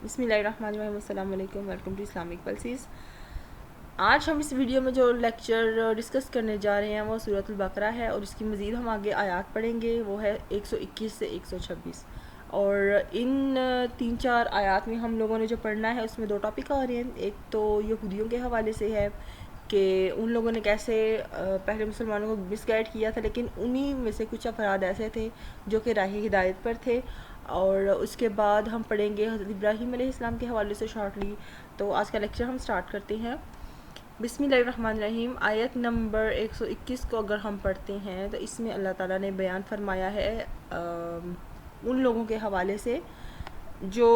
بسم اللہ الرحمن الرحیم. السلام علیکم. Welcome to Islamic pulses. آج ہم اس ویڈیو میں جو لیکچر ڈسکس کرنے جا رہے ہیں وہ سورۃ البقرہ ہے اور اس کی مزید ہم آگے آیات پڑھیں گے. وہ ہے 121 سے 126 اور ان 3-4 آیات میں ہم لوگوں نے جو پڑھنا ہے اس میں 2 ٹاپک آ رہے ہیں. ایک تو یہودیوں کے حوالے سے ہے کہ ان لوگوں نے کیسے پہلے مسلمانوں کو مس گائیڈ کیا تھا، لیکن انہی میں سے کچھ افراد ایسے تھے جو کہ راہ ہدایت پر تھے. اور اس کے بعد ہم پڑھیں گے حضرت ابراہیم علیہ السلام کے حوالے سے شارٹلی. تو آج کا لیکچر ہم سٹارٹ کرتے ہیں. بسم اللہ الرحمن الرحیم. آیت نمبر 121 کو اگر ہم پڑھتے ہیں تو اس میں اللہ تعالیٰ نے بیان فرمایا ہے ان لوگوں کے حوالے سے جو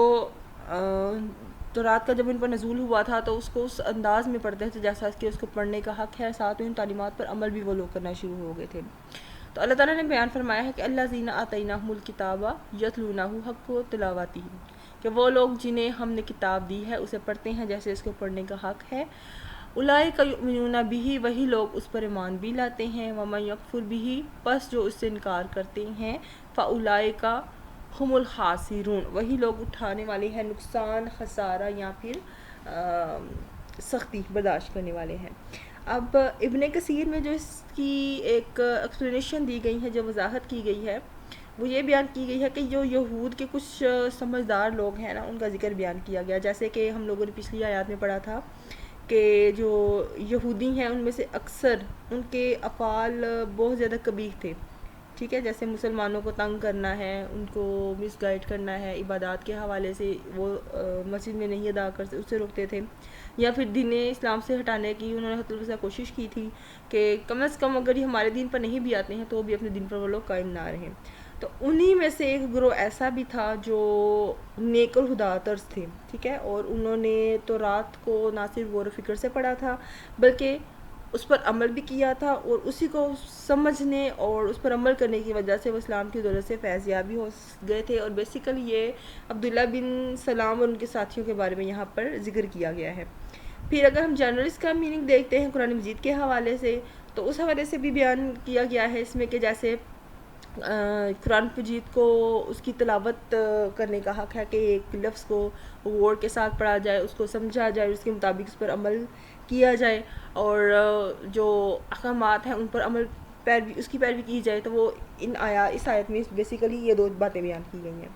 تو رات کا جب ان پر نزول ہوا تھا تو اس کو اس انداز میں پڑھتے تھے جیسا کہ اس کو پڑھنے کا حق ہے، ساتھ میں ان تعلیمات پر عمل بھی وہ لوگ کرنا شروع ہو گئے تھے. تو اللہ تعالیٰ نے بیان فرمایا ہے کہ اللہ زینہ آتیناہم الکتاب یتلونہ حق تلاوتہ، کہ وہ لوگ جنہیں ہم نے کتاب دی ہے اسے پڑھتے ہیں جیسے اس کو پڑھنے کا حق ہے. اولئک یؤمنون بہ، وہی لوگ اس پر ایمان بھی لاتے ہیں. ومن یکفر بہ، پس جو اس سے انکار کرتے ہیں. فاولئک ہم الخاسرون، وہی لوگ اٹھانے والے ہیں نقصان، خسارہ یا پھر سختی برداشت کرنے والے ہیں. اب ابن کثیر میں جو اس کی ایک ایکسپلینیشن دی گئی ہے، جو وضاحت کی گئی ہے، وہ یہ بیان کی گئی ہے کہ جو یہود کے کچھ سمجھدار لوگ ہیں نا، ان کا ذکر بیان کیا گیا. جیسے کہ ہم لوگوں نے پچھلی آیات میں پڑھا تھا کہ جو یہودی ہیں ان میں سے اکثر ان کے افعال بہت زیادہ قبیح تھے. ٹھیک ہے، جیسے مسلمانوں کو تنگ کرنا ہے، ان کو مس گائیڈ کرنا ہے، عبادات کے حوالے سے وہ مسجد میں نہیں ادا کر اس سے روکتے تھے، یا پھر دین اسلام سے ہٹانے کی انہوں نے حتیٰ کوشش کی تھی کہ کم از کم اگر یہ ہمارے دین پر نہیں بھی آتے ہیں تو بھی اپنے دین پر وہ لوگ قائم نہ رہیں. تو انہی میں سے ایک گروہ ایسا بھی تھا جو نیک اور ہدا طرز تھے. ٹھیک ہے، اور انہوں نے تو رات کو نہ صرف غور و فکر سے پڑھا تھا بلکہ اس پر عمل بھی کیا تھا، اور اسی کو سمجھنے اور اس پر عمل کرنے کی وجہ سے وہ اسلام کی دولت سے فیض یاب بھی ہو گئے تھے. اور بیسیکلی یہ عبداللہ بن سلام اور ان کے ساتھیوں کے بارے میں یہاں پر ذکر کیا گیا ہے. پھر اگر ہم جنرل اس کا میننگ دیکھتے ہیں قرآن مجید کے حوالے سے، تو اس حوالے سے بھی بیان کیا گیا ہے اس میں کہ جیسے قرآن مجید کو اس کی تلاوت کرنے کا حق ہے کہ ایک لفظ کو غور کے ساتھ پڑھا جائے، اس کو سمجھا جائے، اس کے مطابق اس پر عمل کیا جائے، اور جو احکامات ہیں ان پر عمل اس کی پیروی کی جائے. تو وہ اس آیت میں بیسیکلی یہ 2 باتیں بیان کی گئی ہیں.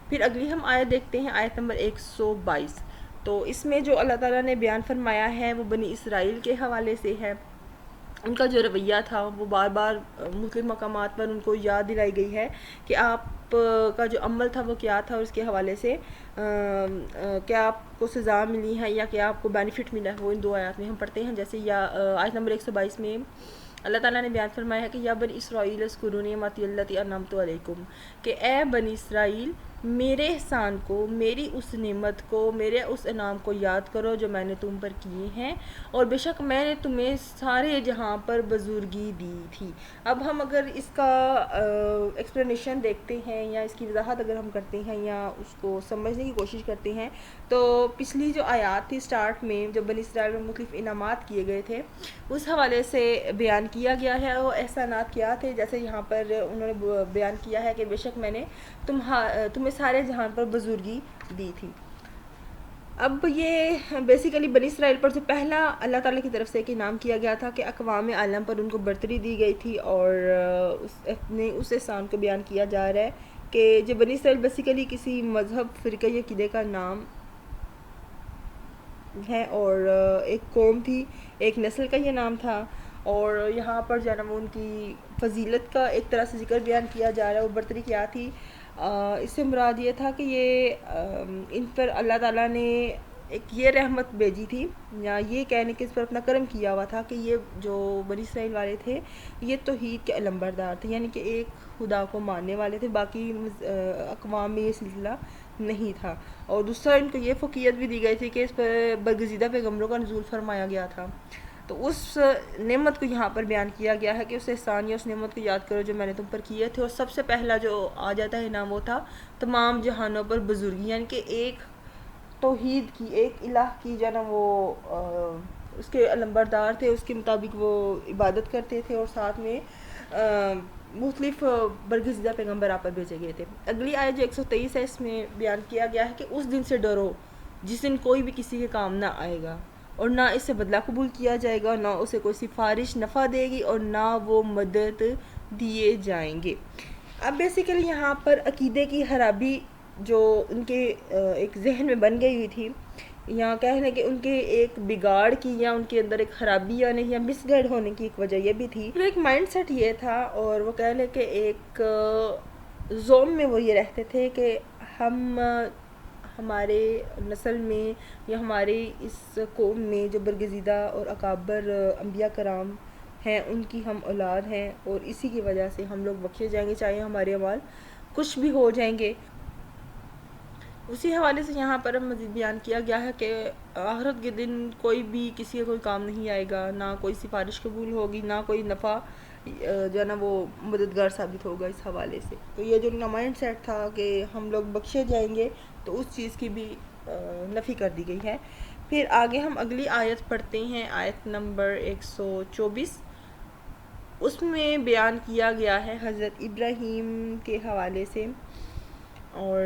پھر اگلی ہم آیت دیکھتے ہیں، آیت نمبر 122. تو اس میں جو اللہ تعالیٰ نے بیان فرمایا ہے وہ بنی اسرائیل کے حوالے سے ہے. ان کا جو رویہ تھا وہ بار بار مختلف مقامات پر ان کو یاد دلائی گئی ہے کہ آپ کا جو عمل تھا وہ کیا تھا، اور اس کے حوالے سے کیا آپ کو سزا ملی ہے یا کیا آپ کو بینیفٹ ملا ہے. وہ ان 2 آیات میں ہم پڑھتے ہیں. جیسے آیت نمبر 122 میں اللہ تعالیٰ نے بیان فرمایا ہے کہ یا بنی اسرائیل اذکروا نعمتی التی انعمت علیکم، کہ اے بنی اسرائیل میرے احسان کو، میری اس نعمت کو، میرے اس انعام کو یاد کرو جو میں نے تم پر کیے ہیں، اور بے شک میں نے تمہیں سارے جہاں پر بزرگی دی تھی. اب ہم اگر اس کا ایکسپلینیشن دیکھتے ہیں یا اس کی وضاحت اگر ہم کرتے ہیں یا اس کو سمجھنے کی کوشش کرتے ہیں، تو پچھلی جو آیات تھی سٹارٹ میں جو بنی اسرائیل میں مختلف انعامات کیے گئے تھے اس حوالے سے بیان کیا گیا ہے. وہ احسانات کیا تھے، جیسے یہاں پر انہوں نے بیان کیا ہے کہ بے شک میں نے تمہیں سارے جہان پر بزرگی دی تھی. اب یہ بیسیکلی بنی اسرائیل پر جو پہلا اللہ تعالیٰ کی طرف سے ایک انعام کیا گیا تھا کہ اقوام عالم پر ان کو برتری دی گئی تھی، اور اس احسان کو بیان کیا جا رہا ہے کہ جو بنی اسرائیل بیسیکلی کسی مذہب، فرقہ یا عقیدے کا نام ہے، اور ایک قوم تھی، ایک نسل کا یہ نام تھا. اور یہاں پر جو ہے نا وہ ان کی فضیلت کا ایک طرح سے ذکر بیان کیا جا رہا ہے. وہ برتری کیا تھی؟ اس سے مراد یہ تھا کہ یہ ان پر اللہ تعالیٰ نے ایک یہ رحمت بھیجی تھی، یا یہ کہنے کہ اس پر اپنا کرم کیا ہوا تھا کہ یہ جو بنی اسرائیل والے تھے یہ توحید کے علمبردار تھے، یعنی کہ ایک خدا کو ماننے والے تھے، باقی اقوام میں یہ سلسلہ نہیں تھا. اور دوسرا ان کو یہ فوقیت بھی دی گئی تھی کہ اس پر برگزیدہ پیغمبروں کا نزول فرمایا گیا تھا. تو اس نعمت کو یہاں پر بیان کیا گیا ہے کہ اس احسان یا اس نعمت کو یاد کرو جو میں نے تم پر کیے تھے. اور سب سے پہلا جو آ جاتا ہے انعام وہ تھا تمام جہانوں پر بزرگی، یعنی کہ ایک توحید کی، ایک الہ کی جو ہے نا وہ اس کے علمبردار تھے، اس کے مطابق وہ عبادت کرتے تھے، اور ساتھ میں مختلف برگزیدہ پیغمبر آپ پر بھیجے گئے تھے. اگلی آیت جو 123 ہے اس میں بیان کیا گیا ہے کہ اس دن سے ڈرو جس دن کوئی بھی کسی کے کام نہ آئے گا اور نہ اس سے بدلہ قبول کیا جائے گا، نہ اسے کوئی سفارش نفع دے گی اور نہ وہ مدد دیے جائیں گے. اب بیسیکلی یہاں پر عقیدے کی خرابی جو ان کے ایک ذہن میں بن گئی ہوئی تھی، یہاں کہنے کہ ان کے ایک بگاڑ کی یا ان کے اندر ایک خرابی آنے یا مس گائیڈ ہونے کی ایک وجہ یہ بھی تھی. ایک مائنڈ سیٹ یہ تھا اور وہ کہہ لیں کہ ایک زوم میں وہ یہ رہتے تھے کہ ہم ہمارے نسل میں یا ہمارے اس قوم میں جو برگزیدہ اور اکابر انبیاء کرام ہیں ان کی ہم اولاد ہیں اور اسی کی وجہ سے ہم لوگ بخشے جائیں گے چاہے ہمارے اعمال کچھ بھی ہو جائیں گے. اسی حوالے سے یہاں پر مزید بیان کیا گیا ہے کہ آخرت کے دن کوئی بھی کسی کا کوئی کام نہیں آئے گا، نہ کوئی سفارش قبول ہوگی، نہ کوئی نفع جو ہے نا وہ مددگار ثابت ہوگا اس حوالے سے. تو یہ جو ان کا مائنڈ سیٹ تھا کہ ہم لوگ بخشے جائیں گے تو اس چیز کی بھی نفی کر دی گئی ہے. پھر آگے ہم اگلی آیت پڑھتے ہیں، آیت نمبر 124. اس میں بیان کیا گیا ہے حضرت ابراہیم کے حوالے سے، اور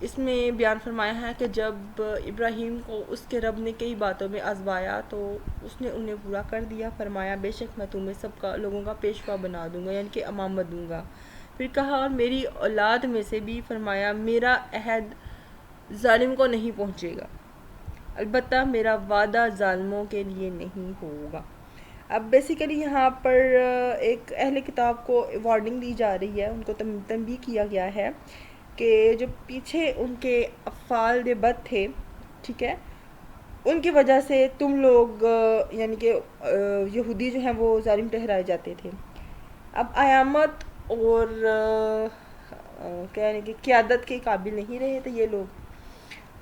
اس میں بیان فرمایا ہے کہ جب ابراہیم کو اس کے رب نے کئی باتوں میں آزمایا تو اس نے انہیں پورا کر دیا. فرمایا بے شک میں تمہیں سب کا لوگوں کا پیشوا بنا دوں گا، یعنی کہ امامت دوں گا. پھر کہا اور میری اولاد میں سے بھی. فرمایا میرا عہد ظالم کو نہیں پہنچے گا، البتہ میرا وعدہ ظالموں کے لیے نہیں ہوگا. اب بیسیکلی یہاں پر ایک اہل کتاب کو وارننگ دی جا رہی ہے، ان کو تنبیہ کیا گیا ہے کہ جو پیچھے ان کے افعال بد تھے، ٹھیک ہے، ان کی وجہ سے تم لوگ یعنی کہ یہودی جو ہیں وہ ظالم ٹھہرائے جاتے تھے. اب قیامت اور کہنے کہ قیادت کے قابل نہیں رہے تھے یہ لوگ،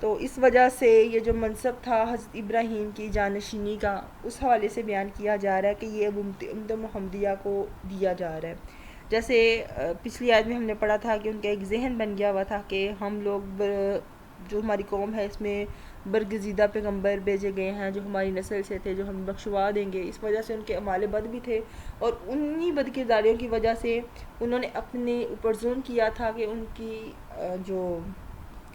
تو اس وجہ سے یہ جو منصب تھا حضرت ابراہیم کی جانشینی کا اس حوالے سے بیان کیا جا رہا ہے کہ یہ اب امت محمدیہ کو دیا جا رہا ہے. جیسے پچھلی آیت میں ہم نے پڑھا تھا کہ ان کا ایک ذہن بن گیا ہوا تھا کہ ہم لوگ جو ہماری قوم ہے اس میں برگزیدہ پیغمبر بھیجے گئے ہیں جو ہماری نسل سے تھے جو ہم بخشوا دیں گے. اس وجہ سے ان کے اعمال بد بھی تھے اور انہی بد کرداریوں کی وجہ سے انہوں نے اپنے اوپر ظلم کیا تھا کہ ان کی جو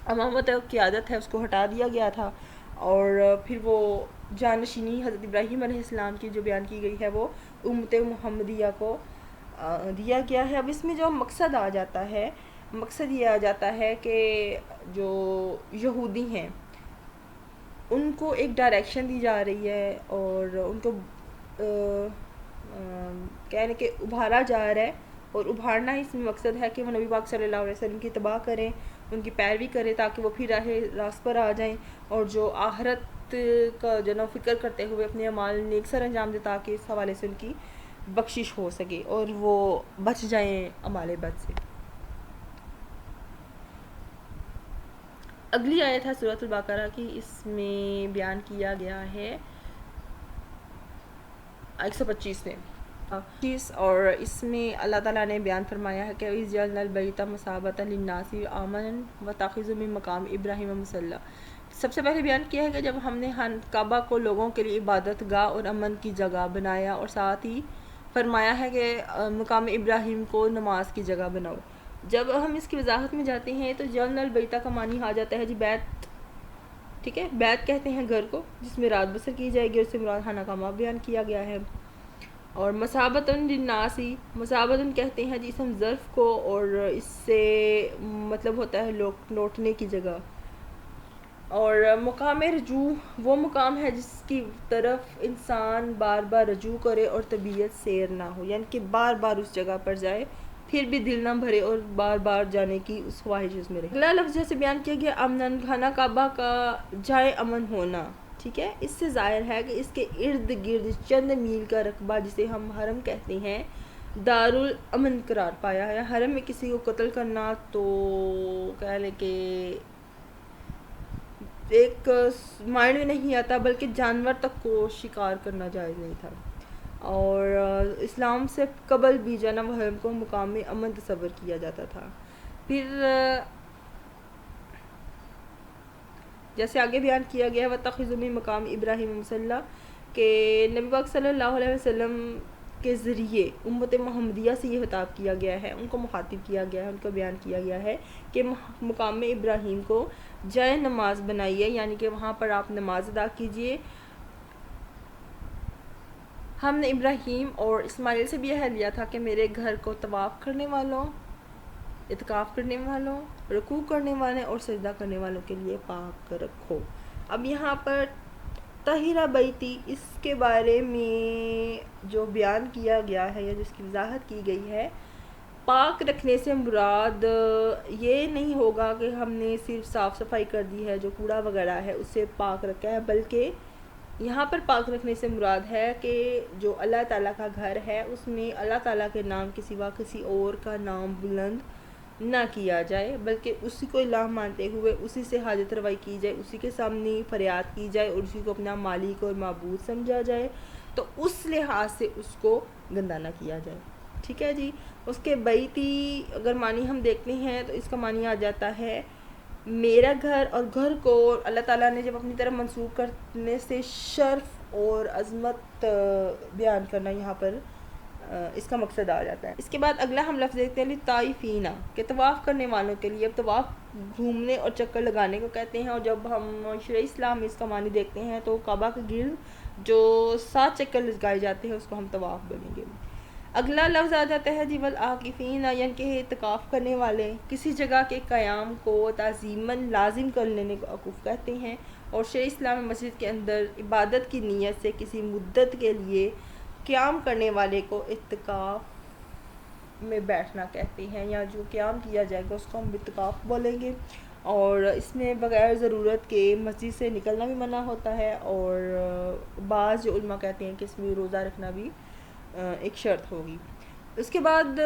امامت اور قیادت ہے اس کو ہٹا دیا گیا تھا، اور پھر وہ جانشینی حضرت ابراہیم علیہ السلام کی جو بیان کی گئی ہے وہ امت محمدیہ کو دیا گیا ہے. اب اس میں جو مقصد آ جاتا ہے، مقصد یہ آ جاتا ہے کہ جو یہودی ہیں ان کو ایک ڈائریکشن دی جا رہی ہے اور ان کو کہنے کہ ابھارا جا رہا ہے، اور ابھارنا اس میں مقصد ہے کہ وہ نبی پاک صلی اللہ علیہ وسلم کی اتباع کریں، ان کی پیروی کریں تاکہ وہ پھر راست پر آ جائیں، اور جو آخرت کا جو نا فکر کرتے ہوئے اپنے اعمال نیک سر انجام دے تاکہ اس حوالے سے ان کی بخشش ہو سکے اور وہ بچ جائیں اعمال بد سے. اگلی آیت ہے سورۃ البقرہ کی، اس میں بیان کیا گیا ہے 125 میں اور اس میں اللہ تعالیٰ نے بیان فرمایا ہے کہ وَإِذْ جَعَلْنَا الْبَيْتَ مَثَابَةً لِلنَّاسِ وَآمَنًا وَاتَّخِذُوا مِن مَّقَامِ إِبْرَاهِيمَ مُصَلًّى. سب سے پہلے بیان کیا ہے کہ جب ہم نے کعبہ کو لوگوں کے لیے عبادت گاہ اور امن کی جگہ بنایا، اور ساتھ ہی فرمایا ہے کہ مقام ابراہیم کو نماز کی جگہ بناؤ. جب ہم اس کی وضاحت میں جاتے ہیں تو جعلنا البیت کا معنی آ جاتا ہے جی بیت، ٹھیک ہے، بیت کہتے ہیں گھر کو جس میں رات بسر کی جائے گی، اور اس سے مراد خانہ کعبہ بیان کیا گیا ہے. اور مثابتاً للناس، مثابتاً کہتے ہیں جی اسم ظرف کو، اور اس سے مطلب ہوتا ہے لوٹنے کی جگہ. اور مقام رجوع وہ مقام ہے جس کی طرف انسان بار بار رجوع کرے اور طبیعت سیر نہ ہو، یعنی کہ بار بار اس جگہ پر جائے پھر بھی دل نہ بھرے اور بار بار جانے کی اس خواہش اس میں رہے. اگلا لفظ جیسے بیان کیا گیا امن، خانہ کعبہ کا جائے امن ہونا، ٹھیک ہے، اس سے ظاہر ہے کہ اس کے ارد گرد چند میل کا رقبہ جسے ہم حرم کہتے ہیں دارالامن قرار پایا ہے. حرم میں کسی کو قتل کرنا تو کہہ لیں کہ ایک مائنڈ میں نہیں آتا، بلکہ جانور تک کو شکار کرنا جائز نہیں تھا، اور اسلام سے قبل بھی جنم حرم کو مقام امن تصور کیا جاتا تھا. پھر جیسے آگے بیان کیا گیا ہے وَاتَّخِذُوا مِن مَّقَامِ إِبْرَاهِيمَ مُصَلًّى کہ نبی پاک صلی اللہ علیہ وسلم کے ذریعے امت محمدیہ سے یہ خطاب کیا گیا ہے، ان کو مخاطب کیا گیا ہے، ان کو بیان کیا گیا ہے کہ مقام ابراہیم کو جائے نماز بنائیے، یعنی کہ وہاں پر آپ نماز ادا کیجئے۔ ہم نے ابراہیم اور اسماعیل سے بھی عہد لیا تھا کہ میرے گھر کو طواف کرنے والوں، اعتکاف کرنے والوں، رکوع کرنے والے اور سجدہ کرنے والوں کے لیے پاک رکھو۔ اب یہاں پر طاہرہ بیتی، اس کے بارے میں جو بیان کیا گیا ہے یا جس کی وضاحت کی گئی ہے، پاک رکھنے سے مراد یہ نہیں ہوگا کہ ہم نے صرف صاف صفائی کر دی ہے، جو کوڑا وغیرہ ہے اس سے پاک رکھا ہے، بلکہ یہاں پر پاک رکھنے سے مراد ہے کہ جو اللہ تعالیٰ کا گھر ہے اس میں اللہ تعالیٰ کے نام کے سوا کسی اور کا نام بلند نہ کیا جائے، بلکہ اسی کو الہ مانتے ہوئے اسی سے حاجت روائی کی جائے، اسی کے سامنے فریاد کی جائے اور اسی کو اپنا مالک اور معبود سمجھا جائے، تو اس لحاظ سے اس کو گندہ نہ کیا جائے۔ ٹھیک ہے جی۔ اس کے بیتی اگر معنی ہم دیکھتے ہیں تو اس کا معنی آ جاتا ہے میرا گھر، اور گھر کو اللہ تعالیٰ نے جب اپنی طرف منسوب کرنے سے شرف اور عظمت بیان کرنا یہاں پر اس کا مقصد آ جاتا ہے۔ اس کے بعد اگلا ہم لفظ دیکھتے ہیں لطائفین، کہ طواف کرنے والوں کے لیے۔ اب طواف گھومنے اور چکر لگانے کو کہتے ہیں، اور جب ہم شرع اسلام میں اس کا معنی دیکھتے ہیں تو کعبہ کے گرد جو 7 چکر لگائے جاتے ہیں اس کو ہم طواف بولیں گے۔ اگلا لفظ آ جاتا ہے جی والعاکفین، یعنی کہ اعتکاف کرنے والے، کسی جگہ کے قیام کو تعظیماً لازم کر لینے کو عکوف کہتے ہیں، اور شرع اسلام میں مسجد کے اندر عبادت کی نیت سے کسی مدت کے لیے قیام کرنے والے کو اعتکاف میں بیٹھنا کہتے ہیں، یا جو قیام کیا جائے گا اس کو ہم اعتکاف بولیں گے۔ اور اس میں بغیر ضرورت کے مسجد سے نکلنا بھی منع ہوتا ہے، اور بعض جو علماء کہتے ہیں کہ اس میں روزہ رکھنا بھی ایک شرط ہوگی۔ اس کے بعد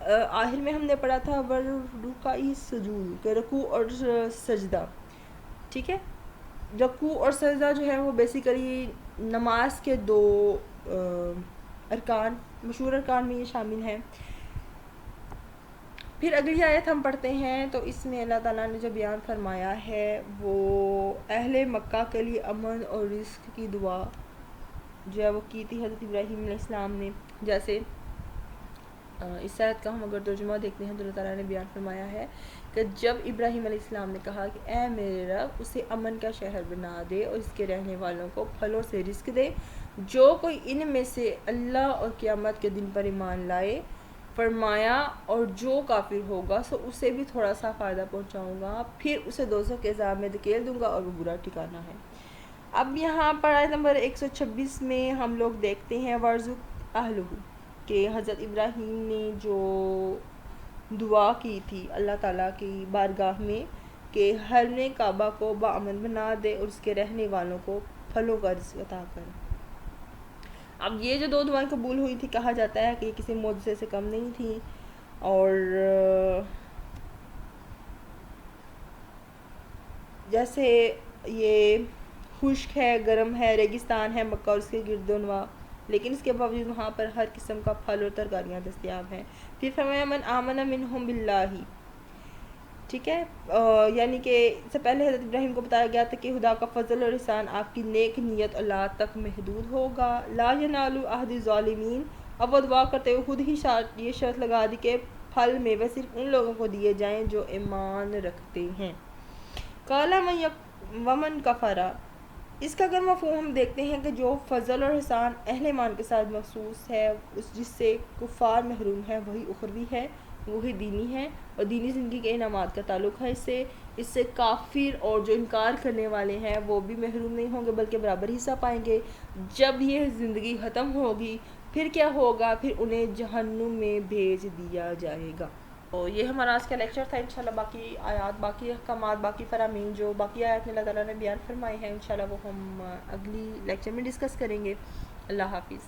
آخر میں ہم نے پڑھا تھا ورکعی سجود، کہ رکوع اور سجدہ۔ ٹھیک ہے۔ رکوع اور سجدہ جو ہے وہ بیسیکلی نماز کے 2 ارکان، مشہور ارکان میں یہ شامل ہیں۔ پھر اگلی آیت ہم پڑھتے ہیں تو اس میں اللہ تعالیٰ نے جو بیان فرمایا ہے وہ اہل مکہ کے لیے امن اور رزق کی دعا جو ہے وہ کی تھی حضرت ابراہیم علیہ السلام نے۔ جیسے اس آیت کا ہم اگر ترجمہ دیکھتے ہیں تو اللہ تعالیٰ نے بیان فرمایا ہے کہ جب ابراہیم علیہ السلام نے کہا کہ اے میرے رب اسے امن کا شہر بنا دے اور اس کے رہنے والوں کو پھلوں سے رزق دے، جو کوئی ان میں سے اللہ اور قیامت کے دن پر ایمان لائے، فرمایا اور جو کافر ہوگا سو اسے بھی تھوڑا سا فائدہ پہنچاؤں گا، پھر اسے دوزخ کے عذاب میں دھکیل دوں گا اور وہ برا ٹھکانہ ہے۔ اب یہاں پر آیت نمبر 126 میں ہم لوگ دیکھتے ہیں وارزق اہلہ، کہ حضرت ابراہیم نے جو دعا کی تھی اللہ تعالیٰ کی بارگاہ میں کہ حرم کعبہ کو بامن بنا دے اور اس کے رہنے والوں کو پھلوں کا رزق عطا کرے۔ اب یہ جو 2 دعائیں قبول ہوئی تھی، کہا جاتا ہے کہ یہ کسی معجزے سے کم نہیں تھی، اور جیسے یہ خشک ہے، گرم ہے، ریگستان ہے مکہ اور اس کے گرد و نواح، لیکن اس کے باوجود وہاں پر ہر قسم کا پھل اور ترکاریاں دستیاب ہیں۔ پھر فرمایا من آمن منہم باللہ، ٹھیک ہے، یعنی کہ اس سے پہلے حضرت ابراہیم کو بتایا گیا تھا کہ خدا کا فضل اور احسان آپ کی نیک نیت اللہ تک محدود ہوگا۔ لا ینال عہد الظالمین، اب وہ دعا کرتے ہوئے خود ہی یہ شرط لگا دی کہ پھل میوے صرف ان لوگوں کو دیے جائیں جو ایمان رکھتے ہیں۔ قال ومن کفر، اس کا اگر مفہوم ہم دیکھتے ہیں کہ جو فضل اور احسان اہل ایمان کے ساتھ مخصوص ہے، جس سے کفار محروم ہے، وہی اخروی ہے، وہی دینی ہے، اور دینی زندگی کے انعامات کا تعلق ہے اس سے کافر اور جو انکار کرنے والے ہیں وہ بھی محروم نہیں ہوں گے بلکہ برابر حصہ پائیں گے۔ جب یہ زندگی ختم ہوگی پھر کیا ہوگا؟ پھر انہیں جہنم میں بھیج دیا جائے گا۔ تو یہ ہمارا آج کا لیکچر تھا۔ انشاءاللہ باقی آیات، باقی احکامات، باقی فرامین جو باقی آیات میں اللہ تعالیٰ نے بیان فرمائے ہیں، انشاءاللہ وہ ہم اگلی لیکچر میں ڈسکس کریں گے۔ اللہ حافظ۔